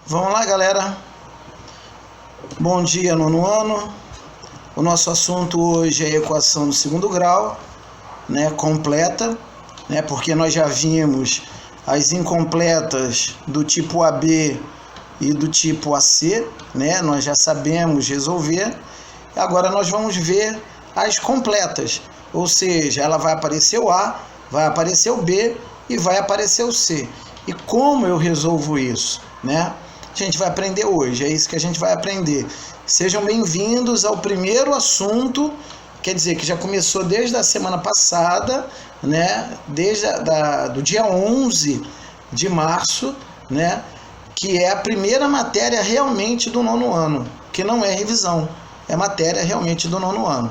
Vamos lá, galera. Bom dia, nono ano. O nosso assunto hoje é a equação do segundo grau, né, completa, né, porque nós já vimos as incompletas do tipo AB e do tipo AC, né, nós já sabemos resolver. Agora nós vamos ver as completas, ou seja, ela vai aparecer o A, vai aparecer o B e vai aparecer o C. E como eu resolvo isso, né? A gente vai aprender hoje, é isso que a gente vai aprender. Sejam bem-vindos ao primeiro assunto, quer dizer, que já começou desde a semana passada, né? Desde do dia 11 de março, né? Que é a primeira matéria realmente do nono ano, que não é revisão, é matéria realmente do nono ano.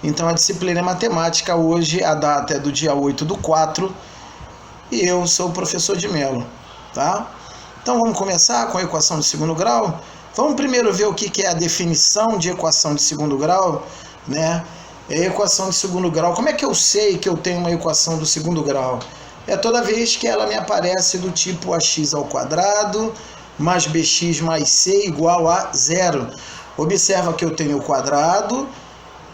Então a disciplina é matemática, hoje a data é do dia 8/4 e eu sou o professor de Melo, tá? Então vamos começar com a equação de segundo grau. Vamos primeiro ver o que é a definição de equação de segundo grau, né? A equação de segundo grau, como é que eu sei que eu tenho uma equação do segundo grau? É toda vez que ela me aparece do tipo ax² mais bx mais c igual a zero. Observa que eu tenho o quadrado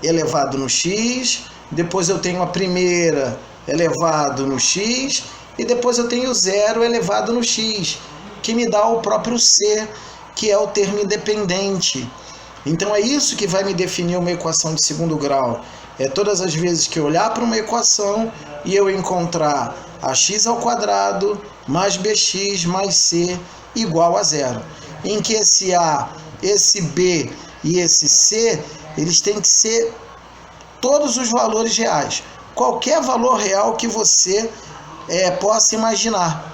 elevado no x, depois eu tenho a primeira elevado no x, e depois eu tenho zero elevado no x, que me dá o próprio c, que é o termo independente. Então é isso que vai me definir uma equação de segundo grau. É todas as vezes que eu olhar para uma equação e eu encontrar ax² mais bx mais c igual a zero, em que esse a, esse b e esse c, eles têm que ser todos os valores reais, qualquer valor real que você possa imaginar.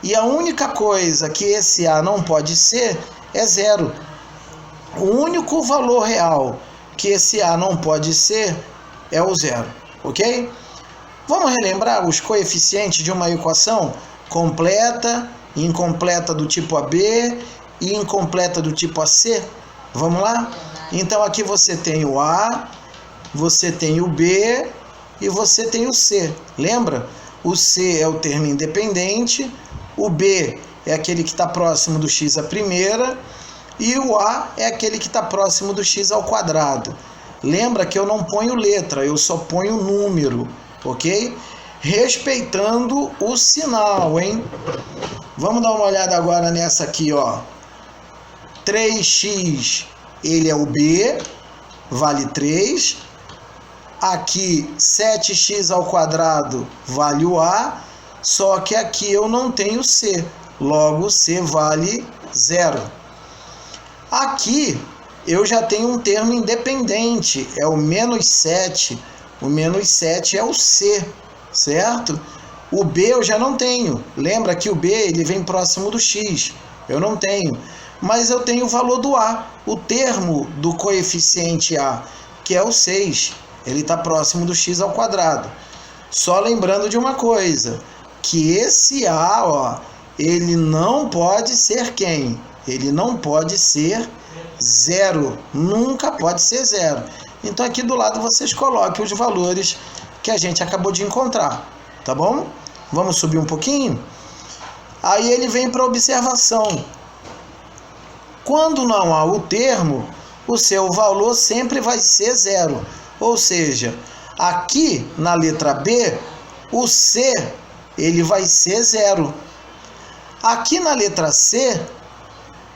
E a única coisa que esse a não pode ser é zero. O único valor real que esse a não pode ser é o zero, ok? Vamos relembrar os coeficientes de uma equação completa, incompleta do tipo AB e incompleta do tipo AC? Vamos lá? Então aqui você tem o A, você tem o B e você tem o C. Lembra? O C é o termo independente, o B é aquele que está próximo do x à primeira e o A é aquele que está próximo do x². Lembra que eu não ponho letra, eu só ponho número, ok? Respeitando o sinal, hein? Vamos dar uma olhada agora nessa aqui, ó. 3x, ele é o B, vale 3. Aqui, 7x² vale o A, só que aqui eu não tenho C, logo C vale 0. Aqui eu já tenho um termo independente, é o -7. O -7 é o C, certo? O B eu já não tenho. Lembra que o B ele vem próximo do x, eu não tenho. Mas eu tenho o valor do A, o termo do coeficiente A, que é o 6. Ele está próximo do x². Só lembrando de uma coisa, que esse A, ó, ele não pode ser quem? Ele não pode ser zero, nunca pode ser zero. Então aqui do lado vocês coloquem os valores que a gente acabou de encontrar, tá bom? Vamos subir um pouquinho? Aí ele vem para a observação. Quando não há o termo, o seu valor sempre vai ser zero. Ou seja, aqui na letra B, o C ele vai ser zero. Aqui na letra C,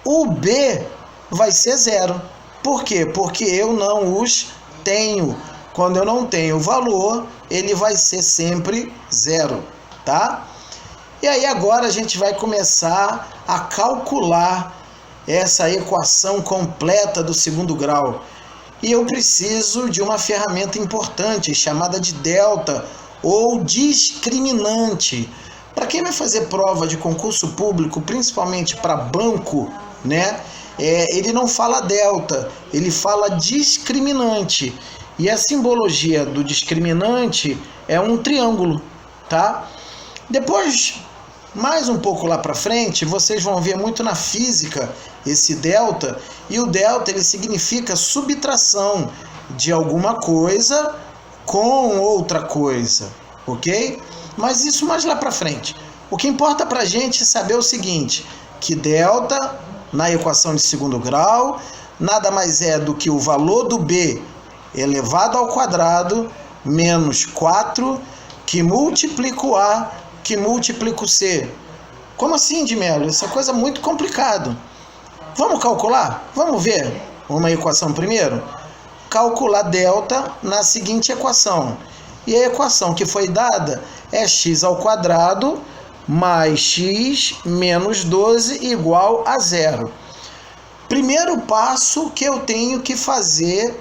o B vai ser zero. Por quê? Porque eu não os tenho. Quando eu não tenho o valor, ele vai ser sempre zero, tá? E aí agora a gente vai começar a calcular essa equação completa do segundo grau. E eu preciso de uma ferramenta importante chamada de delta ou discriminante. Para quem vai fazer prova de concurso público, principalmente para banco, né? Ele não fala delta, ele fala discriminante. E a simbologia do discriminante é um triângulo, tá? Depois, mais um pouco lá para frente, vocês vão ver muito na física esse delta, e o delta ele significa subtração de alguma coisa com outra coisa, ok? Mas isso mais lá para frente. O que importa para a gente é saber o seguinte, que delta, na equação de segundo grau, nada mais é do que o valor do B elevado ao quadrado menos 4 que multiplica o A que multiplica o C. Como assim, de Mello? Essa coisa é muito complicada. Vamos calcular? Vamos ver uma equação primeiro? Calcular delta na seguinte equação. E a equação que foi dada é x ao quadrado mais x menos 12 igual a 0. Primeiro passo que eu tenho que fazer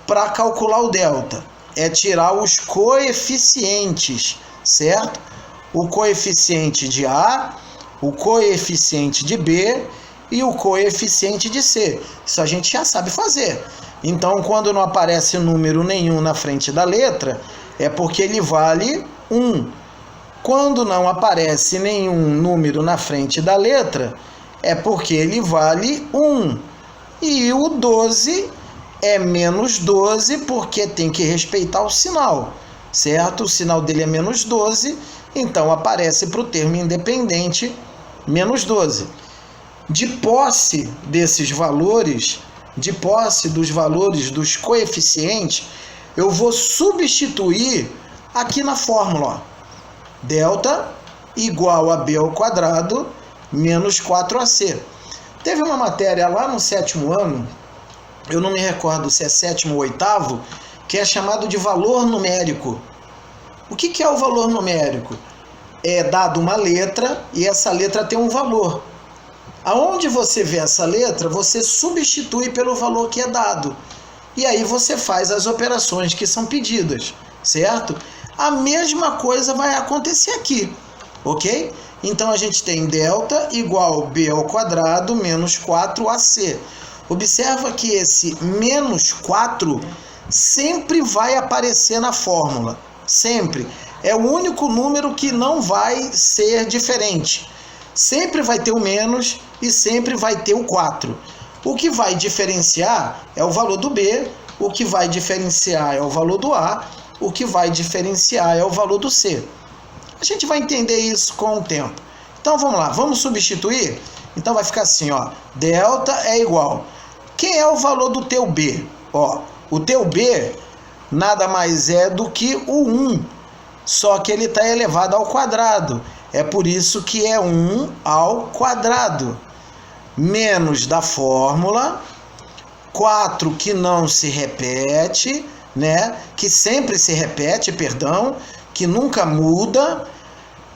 para calcular o delta é tirar os coeficientes, certo? O coeficiente de A, o coeficiente de B e o coeficiente de C. Isso a gente já sabe fazer. Então, quando não aparece número nenhum na frente da letra, é porque ele vale 1. Quando não aparece nenhum número na frente da letra, é porque ele vale 1. E o 12 é menos 12 porque tem que respeitar o sinal, certo? O sinal dele é menos 12, então aparece para o termo independente menos 12. De posse desses valores, de posse dos valores dos coeficientes, eu vou substituir aqui na fórmula, ó. Delta igual a B ao quadrado menos 4AC. Teve uma matéria lá no 7º ano, eu não me recordo se é 7º ou 8º, que é chamado de valor numérico. O que é o valor numérico? É dado uma letra e essa letra tem um valor. Aonde você vê essa letra, você substitui pelo valor que é dado. E aí você faz as operações que são pedidas, certo? A mesma coisa vai acontecer aqui, ok? Então a gente tem delta igual a B ao quadrado menos 4AC. Observa que esse menos 4 sempre vai aparecer na fórmula, sempre. É o único número que não vai ser diferente. Sempre vai ter o menos e sempre vai ter o 4. O que vai diferenciar é o valor do B, o que vai diferenciar é o valor do A, o que vai diferenciar é o valor do C. A gente vai entender isso com o tempo. Então vamos lá, vamos substituir? Então vai ficar assim, ó, delta é igual. Quem é o valor do teu B? Ó, o teu B nada mais é do que o 1, só que ele está elevado ao quadrado. É por isso que é 1 ao quadrado. Menos da fórmula, 4 que não se repete, né? Que sempre se repete, perdão, que nunca muda,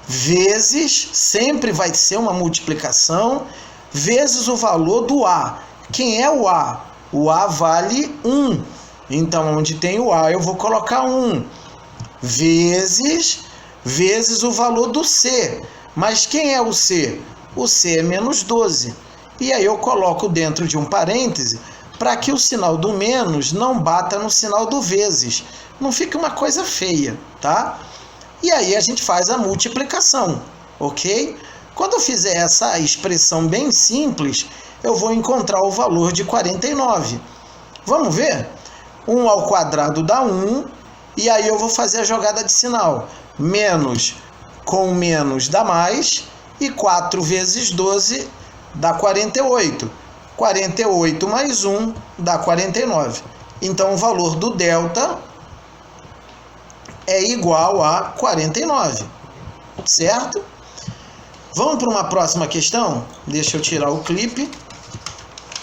vezes, sempre vai ser uma multiplicação, vezes o valor do A. Quem é o A? O A vale 1. Então, onde tem o A, eu vou colocar 1. Vezes o valor do C. Mas quem é o C? O C é menos 12. E aí eu coloco dentro de um parêntese para que o sinal do menos não bata no sinal do vezes. Não fica uma coisa feia, tá? E aí a gente faz a multiplicação, ok? Quando eu fizer essa expressão bem simples, eu vou encontrar o valor de 49. Vamos ver? 1 ao quadrado dá 1, e aí eu vou fazer a jogada de sinal. Menos com menos dá mais, e 4 vezes 12 dá 48. 48 mais 1 dá 49. Então o valor do delta é igual a 49, certo? Vamos para uma próxima questão? Deixa eu tirar o clipe,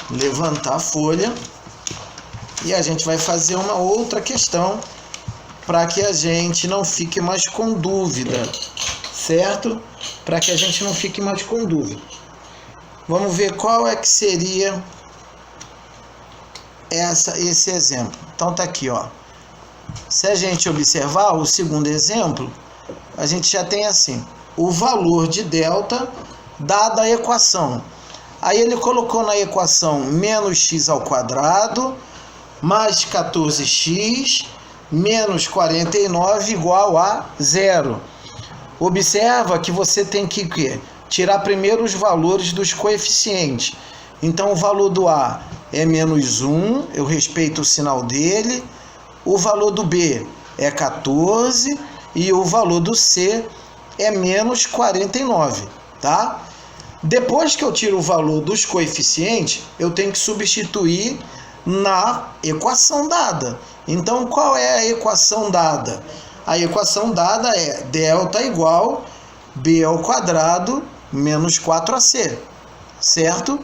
levantar a folha e a gente vai fazer uma outra questão para que a gente não fique mais com dúvida, certo? Para que a gente não fique mais com dúvida. Vamos ver qual é que seria esse exemplo. Então tá aqui, ó. Se a gente observar o segundo exemplo, a gente já tem assim, o valor de delta dada a equação. Aí ele colocou na equação menos x ao quadrado mais 14x menos 49 igual a 0. Observa que você tem que tirar primeiro os valores dos coeficientes. Então o valor do A é menos 1, eu respeito o sinal dele. O valor do B é 14 e o valor do C é menos 49, tá? Depois que eu tiro o valor dos coeficientes, eu tenho que substituir na equação dada. Então, qual é a equação dada? A equação dada é delta igual b ao quadrado menos 4ac, certo?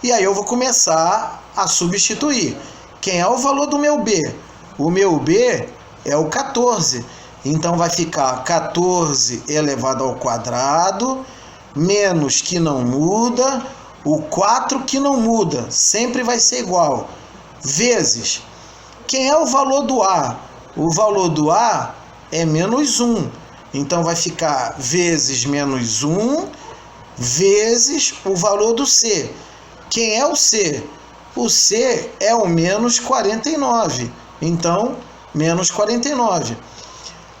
E aí eu vou começar a substituir. Quem é o valor do meu b? O meu b é o 14. Então vai ficar 14 elevado ao quadrado, menos que não muda, o 4 que não muda, sempre vai ser igual, vezes. Quem é o valor do A? O valor do A é menos 1. Então vai ficar vezes menos 1, vezes o valor do C. Quem é o C? O C é o menos 49. Então, menos 49.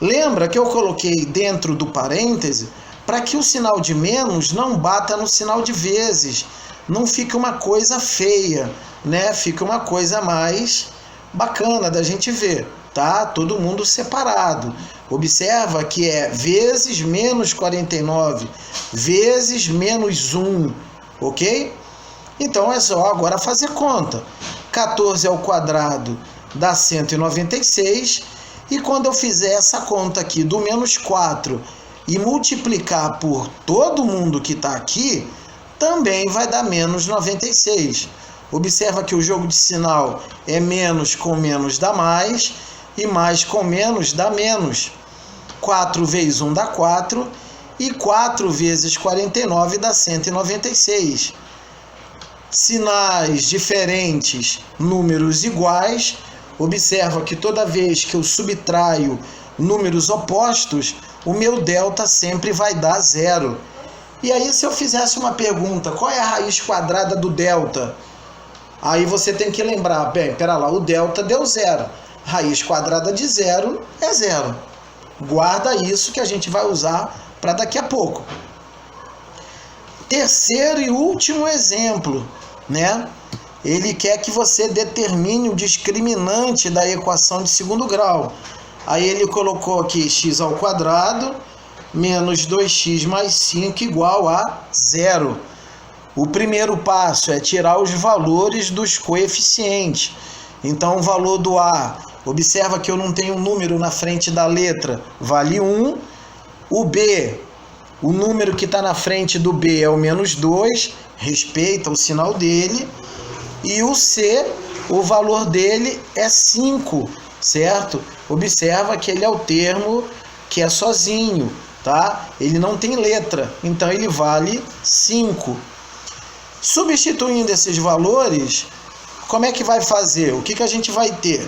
Lembra que eu coloquei dentro do parêntese para que o sinal de menos não bata no sinal de vezes. Não fique uma coisa feia, né? Fica uma coisa mais bacana da gente ver, tá? Todo mundo separado. Observa que é vezes menos 49, vezes menos 1, ok? Então é só agora fazer conta. 14 ao quadrado dá 196, e quando eu fizer essa conta aqui do menos 4 e multiplicar por todo mundo que está aqui, também vai dar menos 96. Observa que o jogo de sinal é menos com menos dá mais, e mais com menos dá menos. 4 vezes 1 dá 4, e 4 vezes 49 dá 196. Sinais diferentes, números iguais. Observa que toda vez que eu subtraio números opostos, o meu delta sempre vai dar 0. E aí, se eu fizesse uma pergunta, qual é a raiz quadrada do delta? Aí você tem que lembrar, bem, pera lá, o delta deu 0. Raiz quadrada de 0 é 0. Guarda isso que a gente vai usar para daqui a pouco. Terceiro e último exemplo, né? Ele quer que você determine o discriminante da equação de segundo grau. Aí ele colocou aqui x ao quadrado menos 2x mais 5 igual a 0. O primeiro passo é tirar os valores dos coeficientes. Então, o valor do A, observa que eu não tenho um número na frente da letra, vale 1. O B, o número que está na frente do B é o menos 2, respeita o sinal dele. E o C, o valor dele é 5, certo? Observa que ele é o termo que é sozinho, tá? Ele não tem letra, então ele vale 5. Substituindo esses valores, como é que vai fazer? O que a gente vai ter?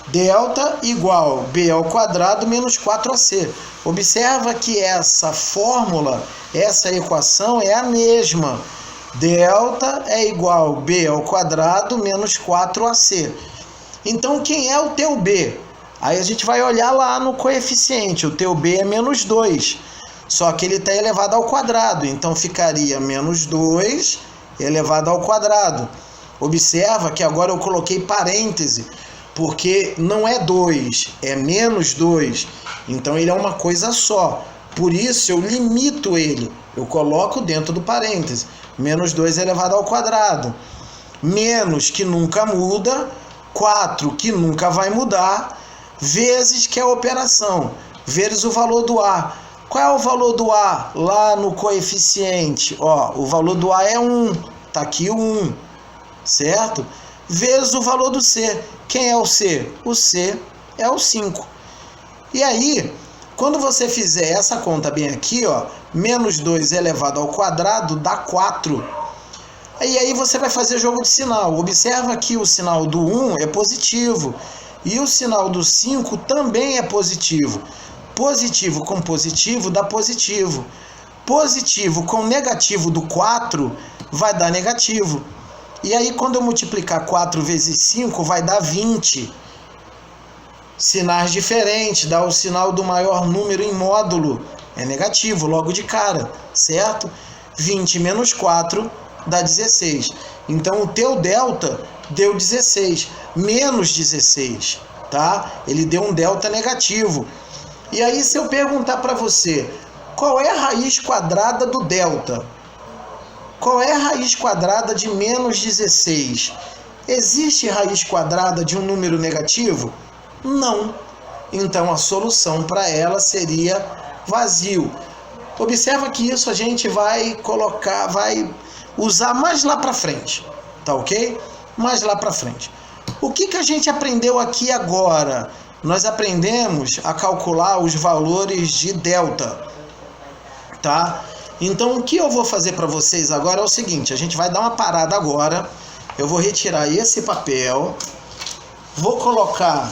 Delta igual b ao quadrado menos 4ac. Observa que essa fórmula, essa equação é a mesma. Delta é igual b ao quadrado menos 4ac. Então, quem é o teu b? Aí a gente vai olhar lá no coeficiente. O teu b é menos 2. Só que ele está elevado ao quadrado. Então, ficaria menos 2 elevado ao quadrado. Observa que agora eu coloquei parêntese, porque não é 2, é menos 2. Então, ele é uma coisa só. Por isso, eu limito ele. Eu coloco dentro do parêntese. Menos 2 elevado ao quadrado. Menos, que nunca muda. 4, que nunca vai mudar. Vezes, que é a operação. Vezes o valor do A. Qual é o valor do A lá no coeficiente? Ó, o valor do A é 1. Tá aqui o 1. Certo? Vezes o valor do C. Quem é o C? O C é o 5. E aí, quando você fizer essa conta bem aqui, ó, menos 2 elevado ao quadrado dá 4. E aí você vai fazer jogo de sinal. Observa que o sinal do 1 é positivo. E o sinal do 5 também é positivo. Positivo com positivo dá positivo. Positivo com negativo do 4 vai dar negativo. E aí, quando eu multiplicar 4 vezes 5, vai dar 20. Sinais diferentes, dá o sinal do maior número em módulo. É negativo, logo de cara, certo? 20 menos 4 dá 16. Então, o teu delta deu 16, menos 16, tá? Ele deu um delta negativo. E aí, se eu perguntar para você, qual é a raiz quadrada do delta? Qual é a raiz quadrada de menos 16? Existe raiz quadrada de um número negativo? Não. Então a solução para ela seria vazio. Observa que isso a gente vai colocar, vai usar mais lá para frente, tá ok? Mais lá para frente. O que a gente aprendeu aqui agora? Nós aprendemos a calcular os valores de delta, tá? Então o que eu vou fazer para vocês agora é o seguinte, a gente vai dar uma parada agora, eu vou retirar esse papel, vou colocar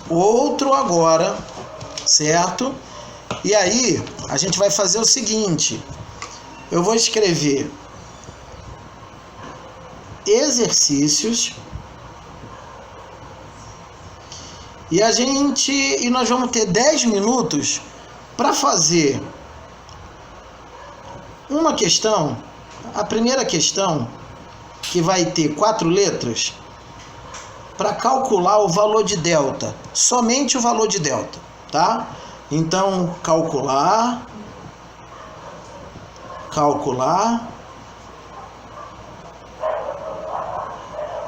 outro agora, certo? E aí a gente vai fazer o seguinte, eu vou escrever exercícios e nós vamos ter 10 minutos para fazer uma questão, a primeira questão, que vai ter 4 letras, para calcular o valor de delta, somente o valor de delta, tá? Então, calcular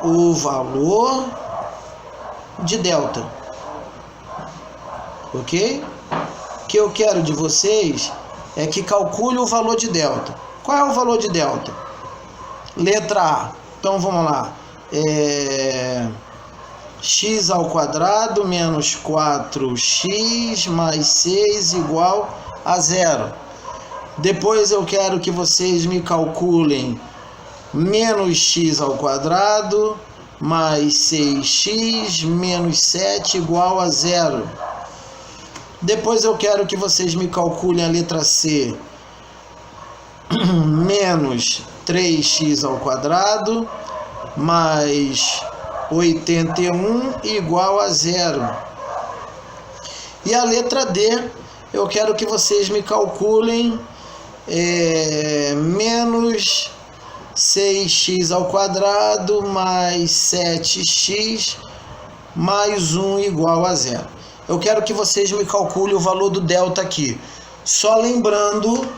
o valor de delta, ok? O que eu quero de vocês é que calcule o valor de delta. Qual é o valor de delta? Letra A. Então vamos lá. X ao quadrado menos 4x mais 6 igual a 0. Depois eu quero que vocês me calculem menos x ao quadrado mais 6x menos 7 igual a 0. Depois eu quero que vocês me calculem a letra C, menos 3x ao quadrado mais 81 igual a 0. E a letra D, eu quero que vocês me calculem menos 6x ao quadrado mais 7x mais 1 igual a 0. Eu quero que vocês me calculem o valor do delta aqui. Só lembrando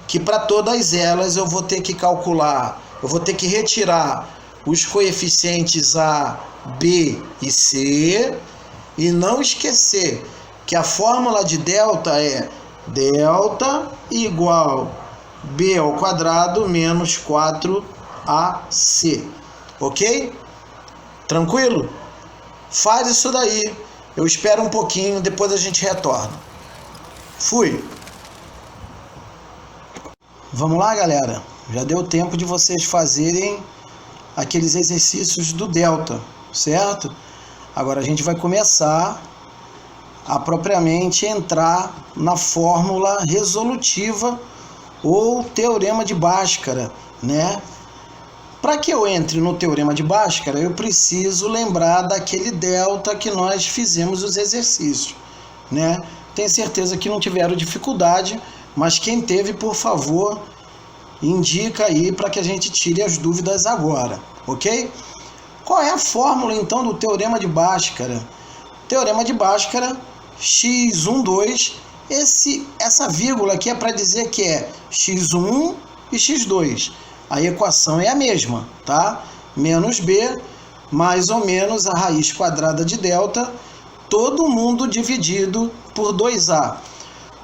que para todas elas eu vou ter que calcular, eu vou ter que retirar os coeficientes A, B e C, e não esquecer que a fórmula de delta é delta igual B ao quadrado menos 4AC, ok? Tranquilo? Faz isso daí, eu espero um pouquinho, depois a gente retorna. Fui! Vamos lá, galera, já deu tempo de vocês fazerem aqueles exercícios do delta, certo? Agora a gente vai começar a propriamente entrar na fórmula resolutiva ou teorema de Bhaskara, né? Para que eu entre no teorema de Bhaskara, eu preciso lembrar daquele delta que nós fizemos os exercícios, né? Tenho certeza que não tiveram dificuldade, mas quem teve, por favor, indica aí para que a gente tire as dúvidas agora, ok? Qual é a fórmula, então, do teorema de Bhaskara? Teorema de Bhaskara, x12, essa vírgula aqui é para dizer que é x1 e x2. A equação é a mesma, tá? Menos b, mais ou menos a raiz quadrada de delta, todo mundo dividido por 2a.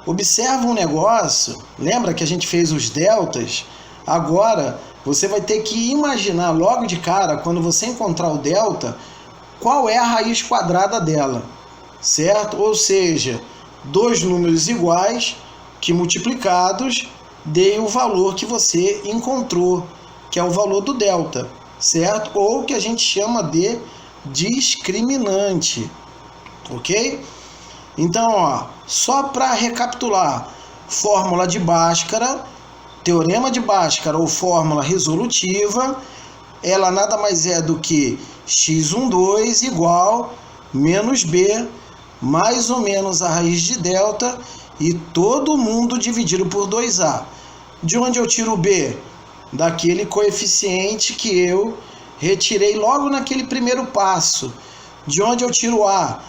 Observa um negócio, lembra que a gente fez os deltas? Agora, você vai ter que imaginar logo de cara, quando você encontrar o delta, qual é a raiz quadrada dela, certo? Ou seja, dois números iguais que multiplicados deem o valor que você encontrou, que é o valor do delta, certo? Ou que a gente chama de discriminante, ok? Então, ó, só para recapitular, fórmula de Bhaskara, teorema de Bhaskara ou fórmula resolutiva, ela nada mais é do que x12 igual menos b, mais ou menos a raiz de delta, e todo mundo dividido por 2a. De onde eu tiro o b? Daquele coeficiente que eu retirei logo naquele primeiro passo. De onde eu tiro a?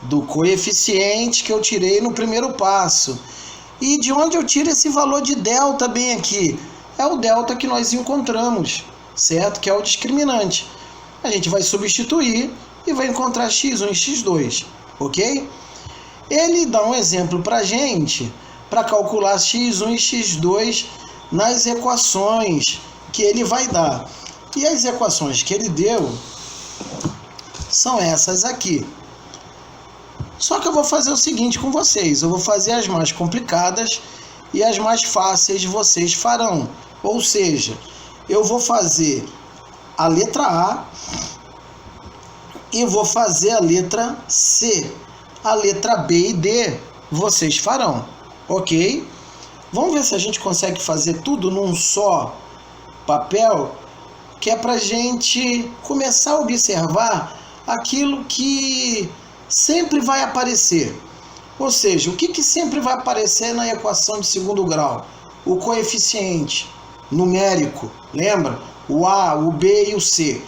Do coeficiente que eu tirei no primeiro passo. E de onde eu tiro esse valor de delta bem aqui? é o delta que nós encontramos, certo? Que é o discriminante. A gente vai substituir e vai encontrar x1 e x2, ok? Ele dá um exemplo para a gente, para calcular x1 e x2 nas equações que ele vai dar. E as equações que ele deu são essas aqui. Só que eu vou fazer o seguinte com vocês, eu vou fazer as mais complicadas e as mais fáceis vocês farão. Ou seja, eu vou fazer a letra A e vou fazer a letra C. A letra B e D vocês farão, ok? Vamos ver se a gente consegue fazer tudo num só papel, que é para a gente começar a observar aquilo que sempre vai aparecer. Ou seja, o que sempre vai aparecer na equação de segundo grau? O coeficiente numérico, lembra? O A, o B e o C.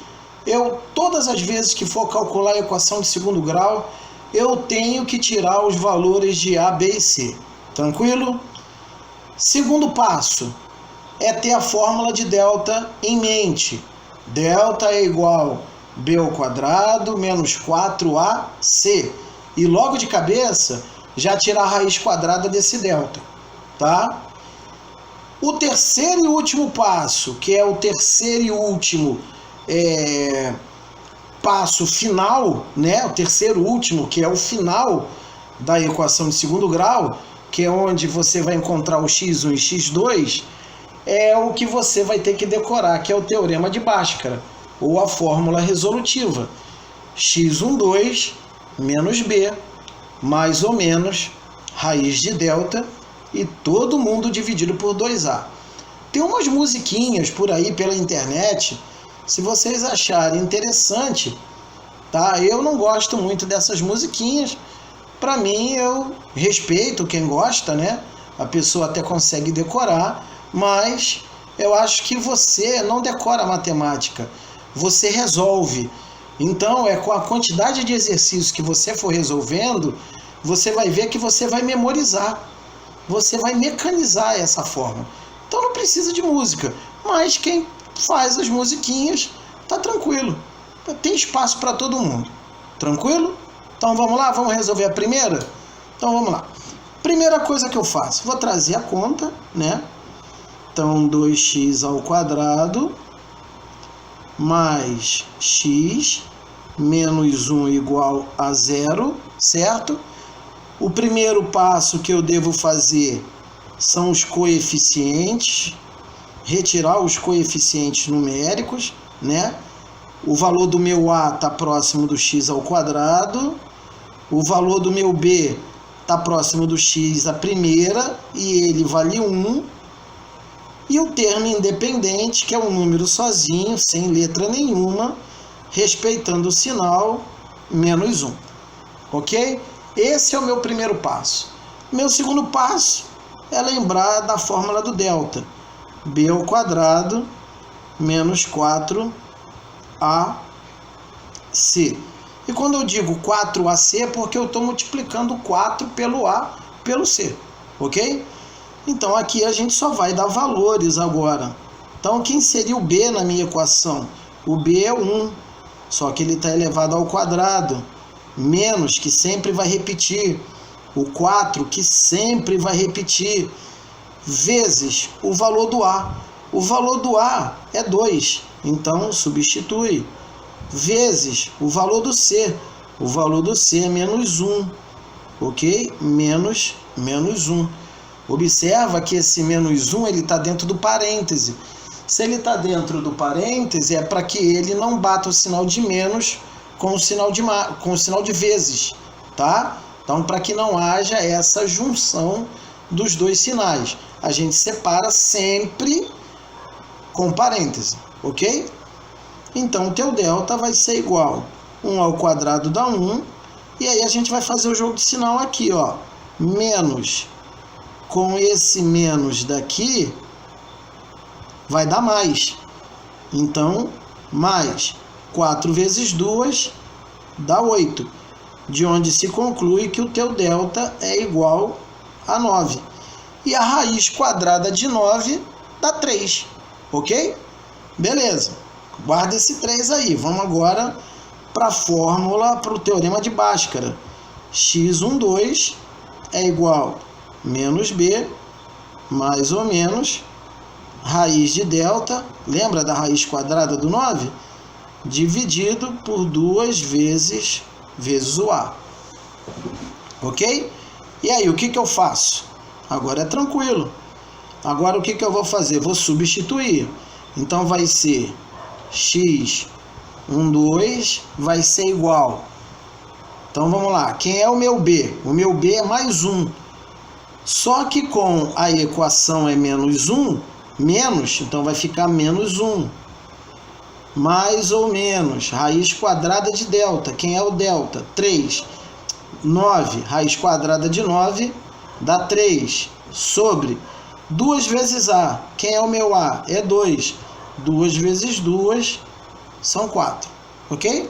Todas as vezes que for calcular a equação de segundo grau, eu tenho que tirar os valores de A, B e C. Tranquilo? Segundo passo é ter a fórmula de delta em mente. Delta é igual a B ao quadrado menos 4AC. E logo de cabeça, já tirar a raiz quadrada desse delta, tá? O terceiro e último passo, que é o terceiro e último passo final, né? O terceiro e último, que é o final da equação de segundo grau, que é onde você vai encontrar o x1 e x2, é o que você vai ter que decorar, que é o teorema de Bhaskara, ou a fórmula resolutiva. x12 menos b, mais ou menos raiz de delta, e todo mundo dividido por 2a. Tem umas musiquinhas por aí pela internet, se vocês acharem interessante, tá? Eu não gosto muito dessas musiquinhas. Para mim, eu respeito quem gosta, né? A pessoa até consegue decorar, mas eu acho que você não decora a matemática, você resolve. Então, com a quantidade de exercícios que você for resolvendo, você vai ver que você vai memorizar, você vai mecanizar essa forma. Então não precisa de música, mas quem faz as musiquinhas tá tranquilo, tem espaço para todo mundo, tranquilo? Então vamos lá, vamos resolver a primeira? Então vamos lá. Primeira coisa que eu faço, vou trazer a conta, né? Então 2x ao quadrado mais x menos 1 igual a 0, certo? O primeiro passo que eu devo fazer são os coeficientes, retirar os coeficientes numéricos, né? O valor do meu A está próximo do x ao quadrado, o valor do meu B está próximo do x à primeira, e ele vale 1, e o termo independente, que é um número sozinho, sem letra nenhuma, respeitando o sinal, menos 1, ok? Esse é o meu primeiro passo. Meu segundo passo é lembrar da fórmula do delta, b ao quadrado menos 4ac. E quando eu digo 4ac é porque eu estou multiplicando 4 pelo A pelo C, ok? Então aqui a gente só vai dar valores agora. Então quem seria o B na minha equação? O B é 1, só que ele está elevado ao quadrado, menos, que sempre vai repetir, o 4, que sempre vai repetir, vezes o valor do A. O valor do A é 2, então substitui, vezes o valor do C. O valor do C é menos 1, ok? Menos 1. Observa que esse menos 1 ele está dentro do parêntese. Se ele está dentro do parêntese, é para que ele não bata o sinal de menos com o sinal de vezes, tá? Então, para que não haja essa junção dos dois sinais, a gente separa sempre com parêntese, ok? Então, o teu delta vai ser igual 1 ao quadrado dá 1, e aí a gente vai fazer o jogo de sinal aqui, ó, menos com esse menos daqui vai dar mais. Então, mais 4 vezes 2 dá 8, de onde se conclui que o teu delta é igual a 9. E a raiz quadrada de 9 dá 3, ok? Beleza, guarda esse 3 aí. Vamos agora para a fórmula, para o teorema de Bhaskara. x12 é igual a menos b, mais ou menos, raiz de delta, lembra da raiz quadrada do 9? Dividido por 2 vezes o a. Ok? E aí, o que eu faço? Agora é tranquilo. Agora o que eu vou fazer? Vou substituir. Então vai ser x12 vai ser igual. Então vamos lá. Quem é o meu b? O meu b é mais 1. Só que com a equação é menos 1, menos, então vai ficar menos 1. Mais ou menos, raiz quadrada de delta. Quem é o delta? 3. 9, raiz quadrada de 9 dá 3. Sobre 2 vezes a. Quem é o meu a? É 2. 2 vezes 2 são 4. Ok?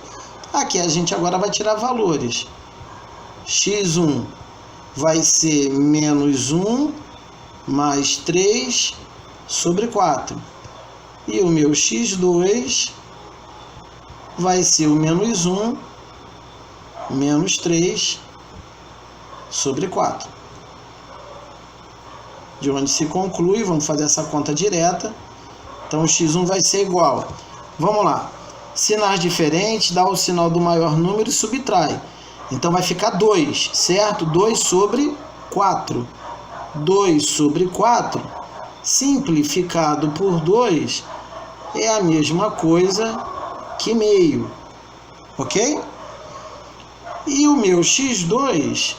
Aqui a gente agora vai tirar valores. x1 vai ser menos 1 mais 3 sobre 4. E o meu x2 vai ser o menos 1 menos 3 sobre 4. De onde se conclui, vamos fazer essa conta direta. Então, o x1 vai ser igual. Vamos lá. Sinais diferentes, dá o sinal do maior número e subtrai. Então, vai ficar 2, certo? 2 sobre 4. 2 sobre 4, simplificado por 2, é a mesma coisa que meio. Ok? E o meu x2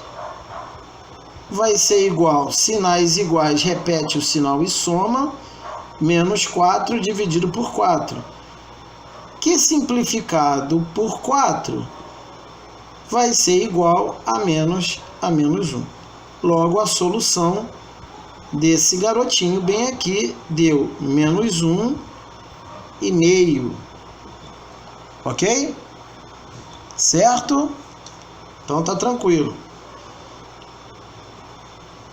vai ser igual, sinais iguais, repete o sinal e soma, menos 4 dividido por 4. Que simplificado por 4 vai ser igual a menos 1. Logo, a solução desse garotinho bem aqui deu menos 1,5. Ok? Certo? Então tá tranquilo.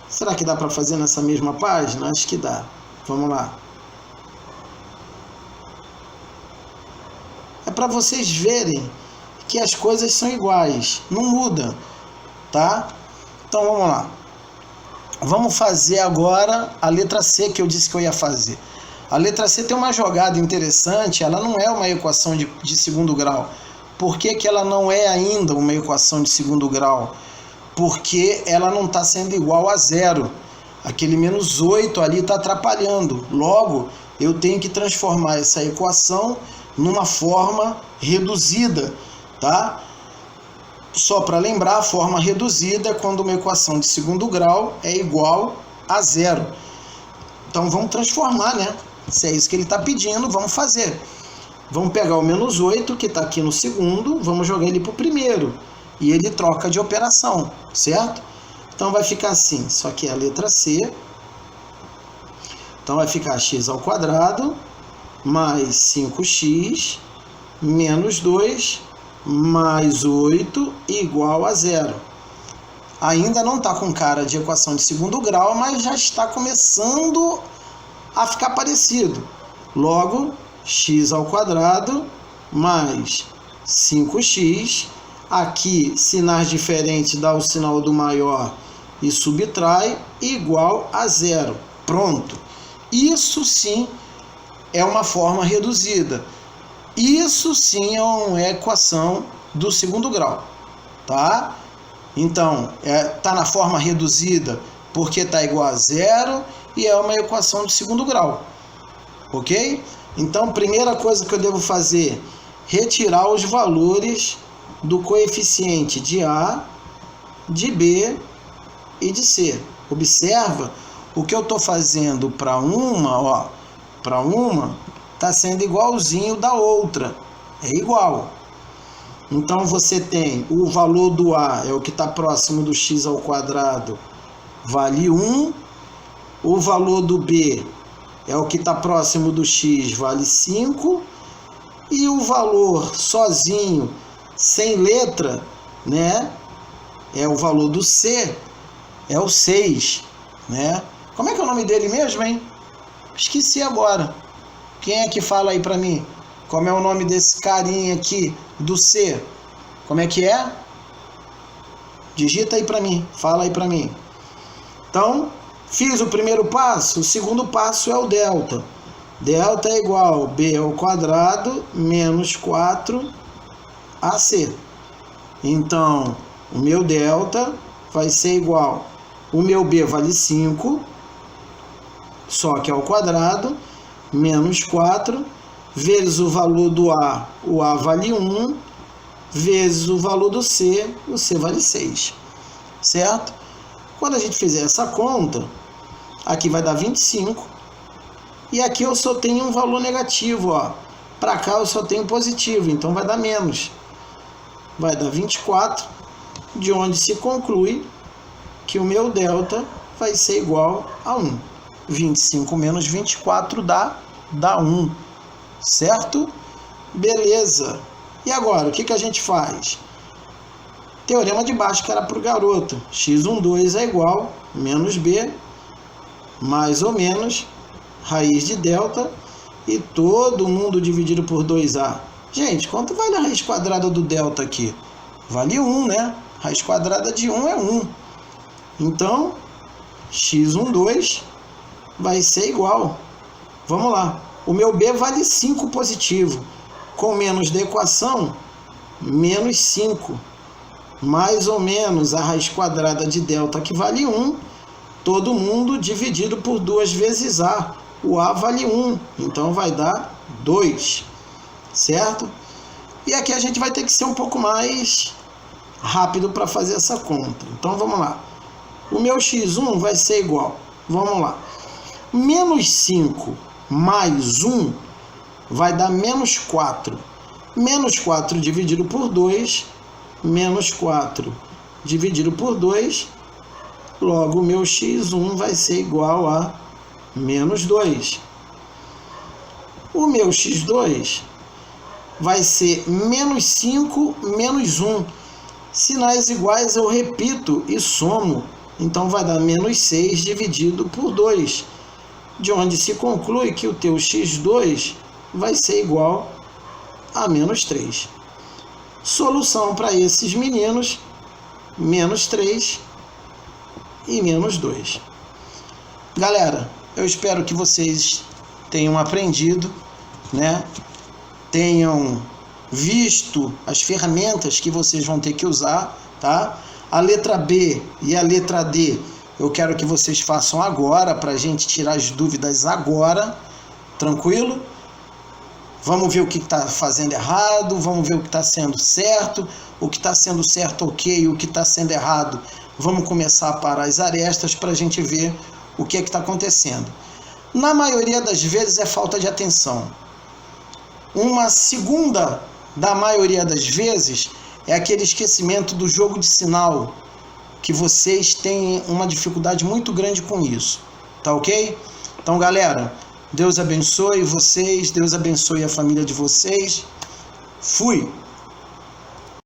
Será que dá para fazer nessa mesma página? Acho que dá. Vamos lá. É para vocês verem que as coisas são iguais, não muda, tá? Então vamos lá. Vamos fazer agora a letra C que eu disse que eu ia fazer. A letra C tem uma jogada interessante, ela não é uma equação de segundo grau. Por que que ela não é ainda uma equação de segundo grau? Porque ela não está sendo igual a 0. Aquele menos 8 ali está atrapalhando. Logo, eu tenho que transformar essa equação numa forma reduzida, tá? Só para lembrar, a forma reduzida é quando uma equação de segundo grau é igual a 0. Então vamos transformar, né? Se é isso que ele está pedindo, vamos fazer. Vamos pegar o menos 8, que está aqui no segundo, vamos jogar ele para o primeiro. E ele troca de operação, certo? Então vai ficar assim, só que é a letra C. Então vai ficar x ao quadrado mais 5x menos 2 mais 8 igual a 0. Ainda não está com cara de equação de segundo grau, mas já está começando a ficar parecido. Logo, x ao quadrado mais 5x. Aqui, sinais diferentes, dá o sinal do maior e subtrai, igual a 0. Pronto. Isso sim é uma forma reduzida. Isso sim é uma equação do segundo grau, tá? Então, tá na forma reduzida porque está igual a 0 e é uma equação do segundo grau, ok? Então, primeira coisa que eu devo fazer, retirar os valores do coeficiente de A, de B e de C. Observa o que eu estou fazendo para uma, ó, para uma está sendo igualzinho da outra, é igual. Então você tem o valor do A, é o que está próximo do x ao quadrado, vale 1. O valor do B é o que está próximo do x, vale 5. E o valor sozinho, sem letra, né, é o valor do C, é o 6, né? Como é que é o nome dele mesmo, hein? Esqueci agora. Quem é que fala aí para mim? Como é o nome desse carinha aqui do C? Como é que é? Digita aí para mim, fala aí para mim. Então, fiz o primeiro passo, o segundo passo é o delta. Delta é igual a b ao quadrado menos 4ac. Então, o meu delta vai ser igual, o meu b vale 5, só que ao quadrado, menos 4, vezes o valor do a, o a vale 1, vezes o valor do c, o c vale 6, certo? Quando a gente fizer essa conta, aqui vai dar 25, e aqui eu só tenho um valor negativo, ó. Para cá eu só tenho positivo, então vai dar menos. Vai dar 24, de onde se conclui que o meu delta vai ser igual a 1. 25 menos 24 dá 1, certo? Beleza. E agora, o que a gente faz? Teorema de Bhaskara era para o garoto. x12 é igual a menos b, mais ou menos, raiz de delta, e todo mundo dividido por 2a. Gente, quanto vale a raiz quadrada do delta aqui? Vale 1, né? Raiz quadrada de 1 é 1. Então, x12 vai ser igual. Vamos lá. O meu b vale 5 positivo. Com menos da equação, menos 5. Mais ou menos a raiz quadrada de delta, que vale 1. Todo mundo dividido por 2 vezes a. O a vale 1. Então, vai dar 2. Certo? E aqui a gente vai ter que ser um pouco mais rápido para fazer essa conta. Então, vamos lá. O meu x1 vai ser igual. Vamos lá. Menos 5 mais 1 vai dar menos 4. Menos 4 dividido por 2, menos 4 dividido por 2, logo o meu x1 vai ser igual a menos 2. O meu x2 vai ser menos 5 menos 1. Sinais iguais eu repito e somo. Então vai dar menos 6 dividido por 2. De onde se conclui que o teu x2 vai ser igual a menos 3. Solução para esses meninos, menos 3 e menos 2. Galera, eu espero que vocês tenham aprendido, né? Tenham visto as ferramentas que vocês vão ter que usar, tá? A letra B e a letra D eu quero que vocês façam agora, para a gente tirar as dúvidas agora, tranquilo? Vamos ver o que está fazendo errado, vamos ver o que está sendo certo, o que está sendo certo ok, o que está sendo errado. Vamos começar a parar as arestas para a gente ver o que está acontecendo. Na maioria das vezes é falta de atenção. Uma segunda da maioria das vezes é aquele esquecimento do jogo de sinal, que vocês têm uma dificuldade muito grande com isso, tá ok? Então, galera, Deus abençoe vocês, Deus abençoe a família de vocês. Fui!